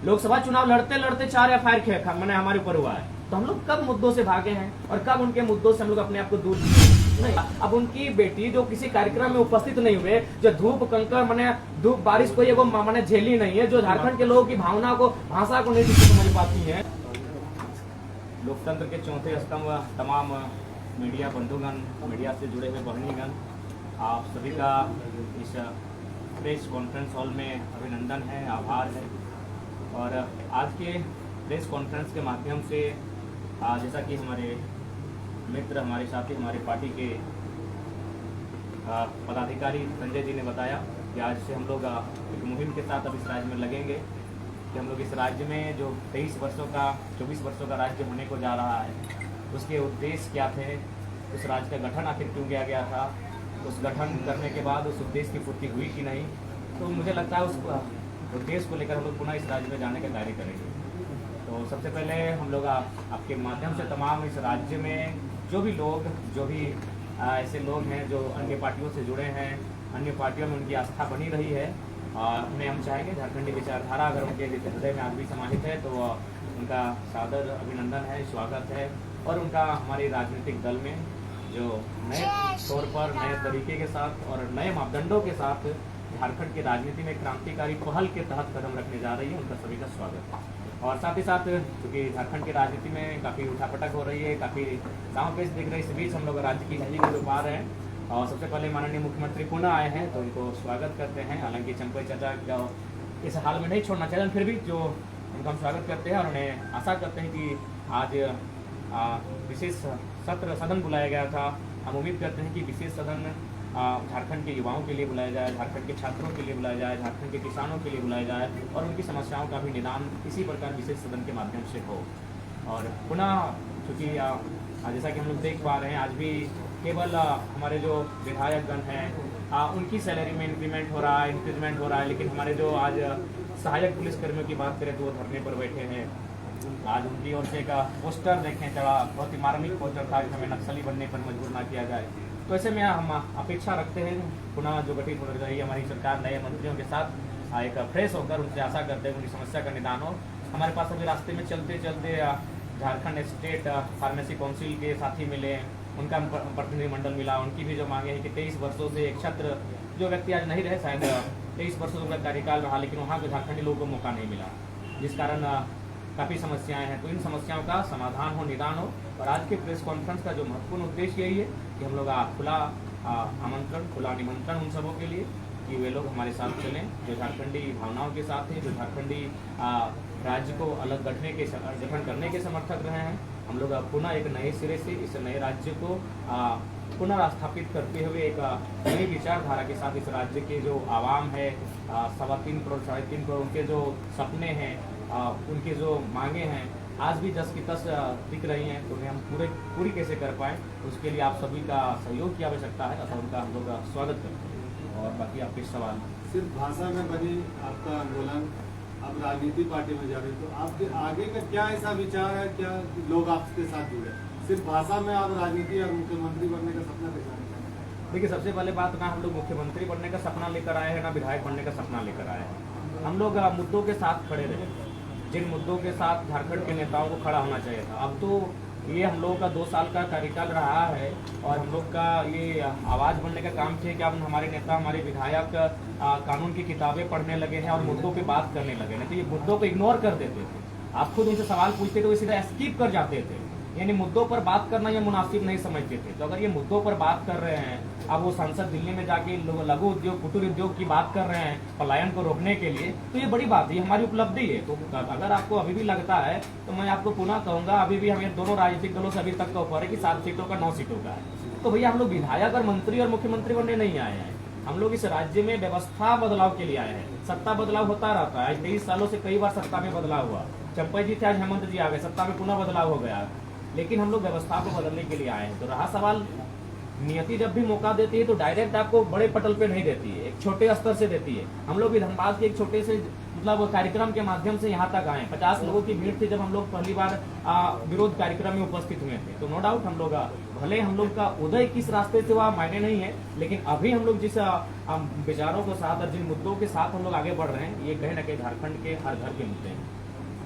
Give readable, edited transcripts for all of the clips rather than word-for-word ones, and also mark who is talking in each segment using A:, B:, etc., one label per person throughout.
A: लोकसभा चुनाव लड़ते लड़ते 4 एफआईआर मैंने हमारे ऊपर हुआ है। तो हम लोग कब मुद्दों से भागे हैं और कब उनके मुद्दों से हम लोग अपने आप को दूर नहीं। अब उनकी बेटी जो किसी कार्यक्रम में उपस्थित नहीं हुए, जो धूप कंकर मैंने धूप बारिश को ये वो मैंने झेली नहीं है, जो झारखंड के लोगों की भावना को भाषा को नहीं समझ पाती है। लोकतंत्र के चौथे स्तंभ तमाम मीडिया बंधुगण, मीडिया से जुड़े हुए बहनीगण, आप सभी का इस प्रेस कॉन्फ्रेंस हॉल में अभिनंदन है, आभार है। और आज के प्रेस कॉन्फ्रेंस के माध्यम से जैसा कि हमारे मित्र, हमारे साथी, हमारे पार्टी के पदाधिकारी संजय जी ने बताया कि आज से हम लोग एक मुहिम के साथ अब इस राज्य में लगेंगे कि हम लोग इस राज्य में जो 24 वर्षों का राज्य होने को जा रहा है, उसके उद्देश्य क्या थे, उस राज्य का गठन आखिर क्यों किया गया था, उस गठन करने के बाद उस उद्देश्य की पूर्ति हुई कि नहीं। तो मुझे लगता है उस उद्देश्य को लेकर हम लोग पुनः इस राज्य में जाने का कार्य करेंगे। तो सबसे पहले हम लोग आपके माध्यम से तमाम इस राज्य में जो भी ऐसे लोग हैं जो अन्य पार्टियों से जुड़े हैं, अन्य पार्टियों में उनकी आस्था बनी रही है, उन्हें हम चाहेंगे झारखंडी विचारधारा अगर उनके हृदय में आज भी समाहित है तो उनका सादर अभिनंदन है, स्वागत है। और उनका हमारे राजनीतिक दल में जो नए तौर पर, नए तरीके के साथ और नए मापदंडों के साथ झारखंड की राजनीति में क्रांतिकारी पहल के तहत कदम रखने जा रही है, उनका सभी का स्वागत है। और साथ ही साथ क्योंकि झारखंड की राजनीति में काफ़ी उठापटक हो रही है, काफ़ी दांव पेच दिख रही है, इस बीच हम लोग राज्य की झंडी को डुबा रहे हैं। और सबसे पहले माननीय मुख्यमंत्री पुनः आए हैं तो उनको स्वागत करते हैं। हालांकि चंपई चाचा का इस हाल में नहीं छोड़ना चाहिए, फिर भी जो उनका हम स्वागत करते हैं और उन्हें आशा करते हैं कि आज विशेष सदन बुलाया गया था। हम उम्मीद करते हैं कि विशेष सदन झारखंड के युवाओं के लिए बुलाया जाए, झारखंड के छात्रों के लिए बुलाया जाए, झारखंड के किसानों के लिए बुलाया जाए और उनकी समस्याओं का भी निदान इसी प्रकार विशेष सदन के माध्यम से हो। और पुनः चूँकि जैसा कि हम लोग देख पा रहे हैं, आज भी केवल हमारे जो विधायकगण हैं उनकी सैलरी में इंक्रीमेंट हो रहा है, इंक्रीजमेंट हो रहा है, लेकिन हमारे जो आज सहायक पुलिसकर्मियों की बात करें तो वो धरने पर बैठे हैं। आज उनकी ओर से एक पोस्टर देखें, चढ़ा बहुत ही मार्मिक पोस्टर था कि हमें नक्सली बनने पर मजबूर ना किया जाए। तो ऐसे में हम अपेक्षा रखते हैं पुनः जो गठित हो रही है हमारी सरकार नए मंत्रियों के साथ एक फ्रेश होकर उनसे आशा करते हैं उनकी समस्या का निदान हो। हमारे पास अभी रास्ते में चलते चलते झारखंड स्टेट फार्मेसी काउंसिल के साथी मिले, उनका प्रतिनिधिमंडल मिला, उनकी भी जो मांगे हैं कि 23 वर्षों से एक छात्र जो व्यक्ति आज नहीं रहे, शायद 23 वर्षों से उनका कार्यकाल रहा, लेकिन वहाँ के झारखंडी लोगों को मौका नहीं मिला, जिस कारण काफ़ी समस्याएं हैं। तो इन समस्याओं का समाधान हो, निदान हो। और आज के प्रेस कॉन्फ्रेंस का जो महत्वपूर्ण उद्देश्य यही है कि हम लोग खुला आमंत्रण, खुला निमंत्रण उन सबों के लिए कि वे लोग हमारे साथ चलें जो झारखंडी भावनाओं के साथ हैं, जो झारखंडी राज्य को अलग गठन करने के समर्थक रहे हैं। हम लोग पुनः एक नए सिरे से इस नए राज्य को पुनर्स्थापित करते हुए एक नई विचारधारा के साथ इस राज्य के जो आवाम है 3.25 करोड़ 3.5 करोड़ उनके जो सपने हैं, उनके जो मांगे हैं आज भी 10 की 10 दिख रही हैं, तो उन्हें हम पूरी कैसे कर पाएँ, उसके लिए आप सभी का सहयोग की आवश्यकता है। अतः उनका हम लोग स्वागत करते हैं। और बाकी आपके सवाल।
B: सिर्फ भाषा में बनी आपका आंदोलन, आप राजनीति पार्टी में जा रहे, तो आपके आगे का क्या ऐसा विचार है, क्या लोग आपके साथ जुड़े? सिर्फ भाषा में आप राजनीति और मुख्यमंत्री बनने का सपना कैसा है?
A: देखिए, सबसे पहले बात, ना हम लोग मुख्यमंत्री बनने का सपना लेकर आए हैं, ना विधायक बनने का सपना लेकर आए हैं। हम लोग मुद्दों के साथ खड़े रहे, जिन मुद्दों के साथ झारखंड के नेताओं को खड़ा होना चाहिए था। अब तो ये हम लोगों का 2 साल का कार्यकाल रहा है और हम लोग का ये आवाज़ बनने का काम किया कि अब हमारे नेता, हमारे विधायक कानून की किताबें पढ़ने लगे हैं और मुद्दों पे बात करने लगे हैं। तो ये मुद्दों को इग्नोर कर देते थे, आप खुद उनसे सवाल पूछते तो वो सीधा स्किप कर जाते थे, यानी मुद्दों पर बात करना ये मुनासिब नहीं समझते थे। तो अगर ये मुद्दों पर बात कर रहे हैं, अब वो संसद दिल्ली में जाके लघु उद्योग, कुटीर उद्योग की बात कर रहे हैं पलायन को रोकने के लिए, तो ये बड़ी बात है, ये हमारी उपलब्धि है। तो अगर आपको अभी भी लगता है तो मैं आपको पुनः कहूंगा, अभी भी हमें दोनों राजनीतिक दलों से अभी तक का ऑफर है कि 7 सीटों का 9 सीटों का है। तो भैया हम लोग विधायक और मंत्री और मुख्यमंत्री बनने नहीं आए हैं, हम लोग इस राज्य में व्यवस्था बदलाव के लिए आए हैं। सत्ता बदलाव होता रहता है, 23 सालों से कई बार सत्ता में बदलाव हुआ, चंपई जी थे, आज हेमंत जी आ गए, सत्ता में पुनः बदलाव हो गया, लेकिन हम लोग व्यवस्था को बदलने के लिए आए हैं। तो रहा सवाल नियति जब भी मौका देती है तो डायरेक्ट आपको बड़े पटल पे नहीं देती है, एक छोटे स्तर से देती है। हम लोग भी धनबाद के एक छोटे से मतलब कार्यक्रम के माध्यम से यहाँ तक आए। 50 लोगों की भीड़ थी जब हम लोग पहली बार विरोध कार्यक्रम में उपस्थित हुए थे। तो नो डाउट हम लोग भले हम लोग का उदय किस रास्ते से हुआ मायने नहीं है, लेकिन अभी हम लोग जिस विचारों के साथ और जिन मुद्दों के साथ हम लोग आगे बढ़ रहे हैं, ये कहीं न कहीं झारखंड के हर घर के मुद्दे हैं।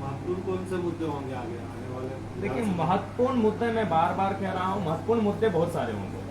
B: महत्वपूर्ण कौन से मुद्दे होंगे आगे आने वाले?
A: देखिए, महत्वपूर्ण मुद्दे मैं बार बार कह रहा हूँ, महत्वपूर्ण मुद्दे बहुत सारे होंगे।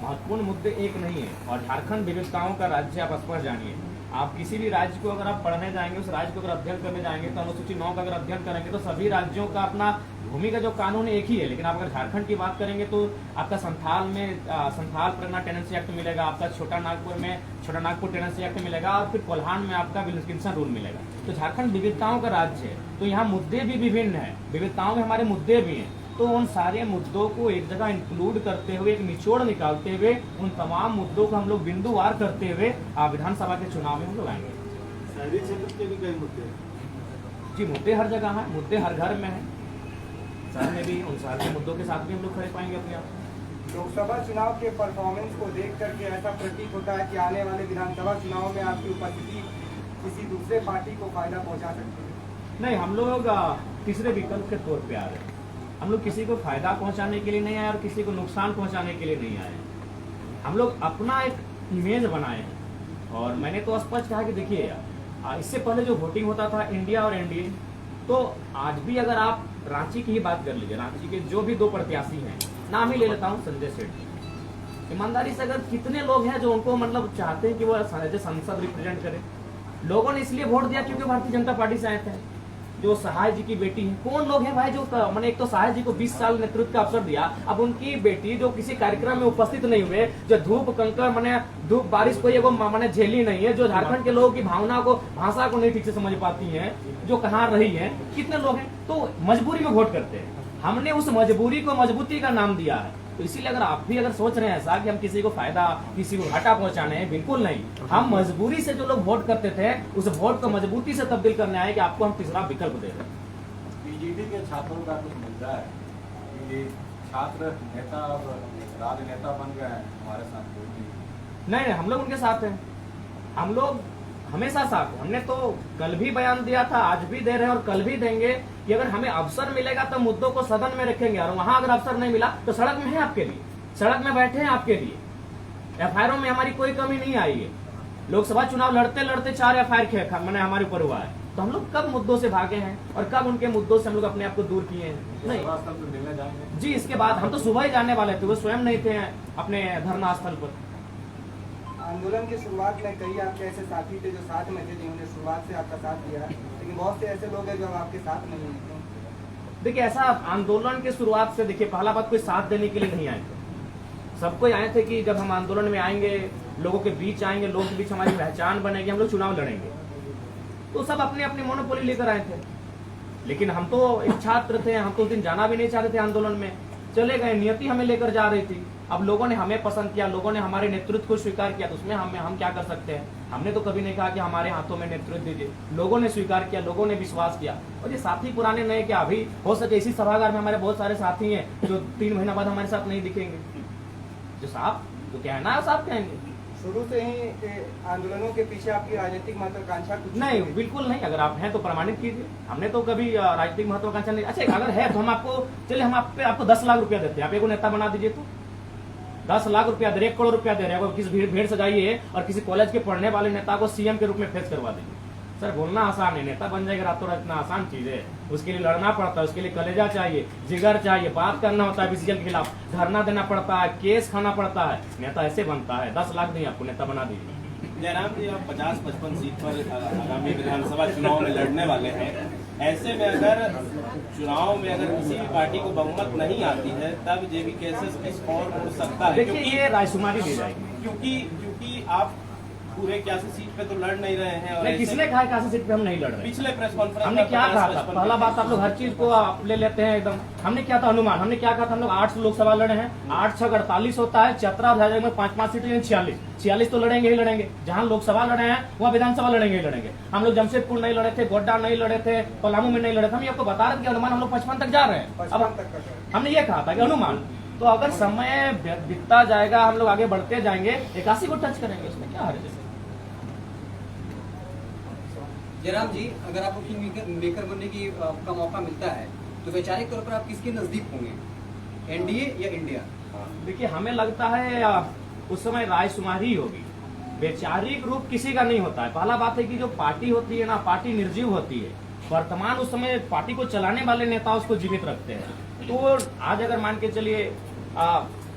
A: महत्वपूर्ण मुद्दे एक नहीं है। और झारखंड विविधताओं का राज्य, आप स्पष्ट जानिए। आप किसी भी राज्य को अगर आप पढ़ने जाएंगे, उस राज्य को अगर अध्ययन करने जाएंगे, तो अनुसूची 9 का अगर अध्ययन करेंगे तो सभी राज्यों का अपना भूमि का जो कानून है एक ही है। लेकिन आप अगर झारखंड की बात करेंगे तो आपका संथाल में संथाल प्रगना टेनेंसी एक्ट मिलेगा, आपका छोटा नागपुर में छोटा नागपुर टेनेंसी एक्ट मिलेगा, और फिर कोल्हान में आपका विल्किंसन रूल मिलेगा। तो झारखंड विविधताओं का राज्य है, तो यहाँ मुद्दे भी विभिन्न है, विविधताओं में हमारे मुद्दे भी हैं। तो उन सारे मुद्दों को एक जगह इंक्लूड करते हुए, एक निचोड़ निकालते हुए, उन तमाम मुद्दों को हम लोग बिंदुवार करते हुए विधानसभा के चुनाव में हम लोग आएंगे।
B: शहरी क्षेत्र के भी कई मुद्दे हैं।
A: जी, मुद्दे हर जगह हैं, मुद्दे हर घर में हैं। शहर में भी उन सारे मुद्दों के साथ भी हम लोग खड़े पाएंगे अपने आप।
C: लोकसभा चुनाव के परफॉर्मेंस को देख करके ऐसा प्रतीत होता है कि आने वाले विधानसभा चुनाव में आपकी उपस्थिति किसी दूसरे पार्टी को फायदा पहुंचा सकती है?
A: नहीं, हम लोग तीसरे विकल्प के तौर पे आ रहे हैं। हम लोग किसी को फायदा पहुंचाने के लिए नहीं आए और किसी को नुकसान पहुंचाने के लिए नहीं आए। हम लोग अपना एक इमेज बनाए हैं। और मैंने तो स्पष्ट कहा कि देखिए, इससे पहले जो वोटिंग होता था इंडिया और एनडीए, तो आज भी अगर आप रांची की ही बात कर लीजिए, रांची के जो भी 2 प्रत्याशी हैं, नाम ही ले लेता हूँ, संजय सेठ। ईमानदारी से अगर कितने लोग हैं जो उनको मतलब चाहते हैं कि वो संसद रिप्रेजेंट करे। लोगों ने इसलिए वोट दिया क्योंकि भारतीय जनता पार्टी से आए थे। जो सहाय जी की बेटी है, कौन लोग हैं भाई जो मैंने एक तो सहाय जी को 20 साल नेतृत्व का अवसर दिया, अब उनकी बेटी जो किसी कार्यक्रम में उपस्थित नहीं हुए, जो धूप कंकर मैंने धूप बारिश को ये मैंने झेली नहीं है, जो झारखंड के लोगों की भावना को भाषा को नहीं ठीक से समझ पाती हैं, जो कहाँ रही है, कितने लोग हैं, तो मजबूरी में वोट करते हैं। हमने उस मजबूरी को मजबूती का नाम दिया है। तो इसीलिए अगर आप भी अगर सोच रहे हैं ऐसा कि हम किसी को फायदा, किसी को घाटा पहुंचाने हैं, बिल्कुल नहीं। हम मजबूरी से जो लोग वोट करते थे, उस वोट को मजबूती से तब्दील करने आए कि आपको हम तीसरा विकल्प दे रहे हैं।
D: बीजेपी के छात्रों का कुछ मुद्दा है कि छात्र नेता और राजनेता बन गए हैं, हमारे साथ कोई
A: नहीं, हम लोग उनके साथ हैं। हम लोग हमेशा साथ हैं। हमने तो कल भी बयान दिया था, आज भी दे रहे हैं और कल भी देंगे कि अगर हमें अवसर मिलेगा तो मुद्दों को सदन में रखेंगे, और वहां अगर अवसर नहीं मिला तो सड़क में है आपके लिए, सड़क में बैठे हैं आपके लिए। एफआईआर में हमारी कोई कमी नहीं आई है। लोकसभा चुनाव लड़ते लड़ते 4 एफआईआर मैंने हमारे ऊपर हुआ है। तो हम लोग कब मुद्दों से भागे हैं और कब उनके मुद्दों से हम लोग अपने आप को दूर किए हैं? नहीं
D: मिलने जाएंगे
A: जी, इसके बाद हम तो सुबह ही जाने वाले थे, वो स्वयं नहीं थे अपने धरना स्थल पर।
C: आंदोलन की शुरुआत में कई आपके ऐसे साथी थे जो साथ में थे, जिन्होंने शुरुआत से आपका साथ दिया, लेकिन बहुत से ऐसे लोग हैं जो आपके साथ नहीं है।
A: देखिए, ऐसा आंदोलन के शुरुआत से, देखिए, पहला बात कोई साथ देने के लिए नहीं आए थे। सब कोई आए थे कि जब हम आंदोलन में आएंगे, लोगों के बीच आएंगे, लोगों के बीच हमारी पहचान बनेगी, हम लोग चुनाव लड़ेंगे। तो सब अपने अपनी मोनोपोली लेकर आए थे। लेकिन हम तो एक छात्र थे, हम तो उस दिन जाना भी नहीं चाहते थे आंदोलन में, चले गए। नियति हमें लेकर जा रही थी। अब लोगों ने हमें पसंद किया, लोगों ने हमारे नेतृत्व को स्वीकार किया, तो उसमें हम क्या कर सकते हैं? हमने तो कभी नहीं कहा कि हमारे हाथों में नेतृत्व दीजिए। लोगों ने स्वीकार किया, लोगों ने विश्वास किया। और ये साथी पुराने नए क्या, अभी हो सके इसी सभागार में हमारे बहुत सारे साथी हैं जो 3 महीना बाद हमारे साथ नहीं दिखेंगे। जो साफ तो कहना है साफ कहेंगे।
C: शुरू से ही आंदोलनों के पीछे आपकी राजनीतिक महत्वाकांक्षा कुछ
A: नहीं, बिल्कुल नहीं। अगर आप हैं तो प्रमाणित कीजिए। हमने तो कभी राजनीतिक महत्वाकांक्षा नहीं। अच्छा, अगर है तो हम आपको, चलिए हम आपको 10 लाख रुपया देते हैं, आप एक नेता बना दीजिए। तो 10 लाख रुपया दे रहे, 1 करोड़ रुपया दे रहे हैं, किसी भीड़ सजाइए और किसी कॉलेज के पढ़ने वाले नेता को सीएम के रूप में फेस करवा दीजिए। सर, बोलना आसान है, नेता बन जाएगा रातों रात, इतना आसान चीज है? उसके लिए लड़ना पड़ता है, उसके लिए कलेजा चाहिए, जिगर चाहिए, बात करना होता है विजिल के खिलाफ, धरना देना पड़ता है, केस खाना पड़ता है। नेता ऐसे बनता है? 10 लाख नहीं, आपको नेता बना दीजिए।
D: जयराम जी, आप 50-55 सीट पर आगामी विधानसभा चुनाव में लड़ने वाले हैं। ऐसे में अगर चुनाव में अगर किसी भी पार्टी को बहुमत नहीं आती है, तब जेबी केसेस किस और हो सकता है?
A: देखिए, ये रायशुमारी दी जाएगी,
D: क्योंकि आप पूरे 81 सीट पे तो लड़ नहीं रहे हैं। और
A: किसने कहा 81 सीट पे हम नहीं लड़ रहे?
D: पिछले प्रेस कॉन्फ्रेंस
A: हमने क्या कहा था? पहला बात, आप लोग हर चीज को आप ले लेते हैं एकदम। हमने क्या था अनुमान, हमने क्या कहा था? हम लोग 8 लोकसभा लड़े हैं, 8 6 48 होता है, 17 में 5-5 सीटें, 46 तो लड़ेंगे ही लड़ेंगे। जहां लोकसभा लड़े हैं वहाँ विधानसभा लड़ेंगे ही लड़ेंगे। हम लोग जमशेदपुर नहीं लड़े थे, गोड्डा नहीं लड़े थे, पलामू में नहीं लड़े थे। हम आपको बता रहे थे कि अनुमान हम लोग 55 तक जा रहे हैं। अब हमने ये कहा था कि अनुमान तो अगर समय बीतता जाएगा, हम लोग आगे बढ़ते जाएंगे, 81 को टच करेंगे, उसमें क्या हर्ज है?
E: जयराम जी, अगर आपको किंग मेकर बनने की का मौका मिलता है तो वैचारिक तौर पर आप किसके नजदीक होंगे, एनडीए या इंडिया?
A: देखिए, हमें लगता है उस समय रायशुमारी ही होगी, वैचारिक रूप किसी का नहीं होता है। पहला बात है कि जो पार्टी होती है ना, पार्टी निर्जीव होती है। वर्तमान उस समय पार्टी को चलाने वाले नेता उसको जीवित रखते हैं। तो आज अगर मान के चलिए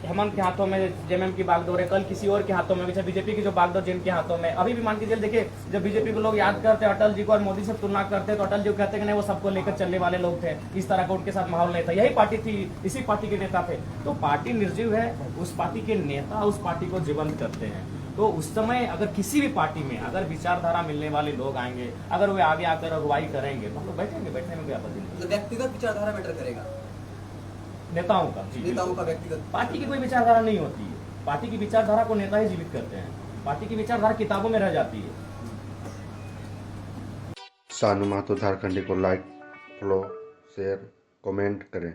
A: हेमंत के हाथों में जेएमएम की बागडोर है, कल किसी और के हाथों में, बीजेपी की जो बागडोर जिनके हाथों में, अभी भी मान के चलिए, देखिए जब बीजेपी को लोग याद करते हैं अटल जी को और मोदी से तुलना करते हैं, तो अटल जी कहते हैं कि नहीं वो सबको लेकर चलने वाले लोग थे, इस तरह का उनके साथ माहौल नहीं था, यही पार्टी थी, इसी पार्टी के नेता थे। तो पार्टी निर्जीव है, उस पार्टी के नेता उस पार्टी को जीवंत करते हैं। तो उस समय अगर किसी भी पार्टी में अगर विचारधारा मिलने वाले लोग आएंगे, अगर वे आगे आकर अगुवाई करेंगे, तो हम लोग बैठेंगे, बैठने में कोई आपत्ति नहीं।
E: मतलब व्यक्तिगत विचारधारा मैटर करेगा,
A: नेताओं का, जी,
E: नेताओं का व्यक्तिगत।
A: पार्टी की कोई विचारधारा नहीं होती है, पार्टी की विचारधारा को नेता ही जीवित करते हैं, पार्टी की विचारधारा किताबों में रह जाती है।
F: सानू महतो झारखंडी को लाइक, फॉलो, शेयर, कमेंट करें।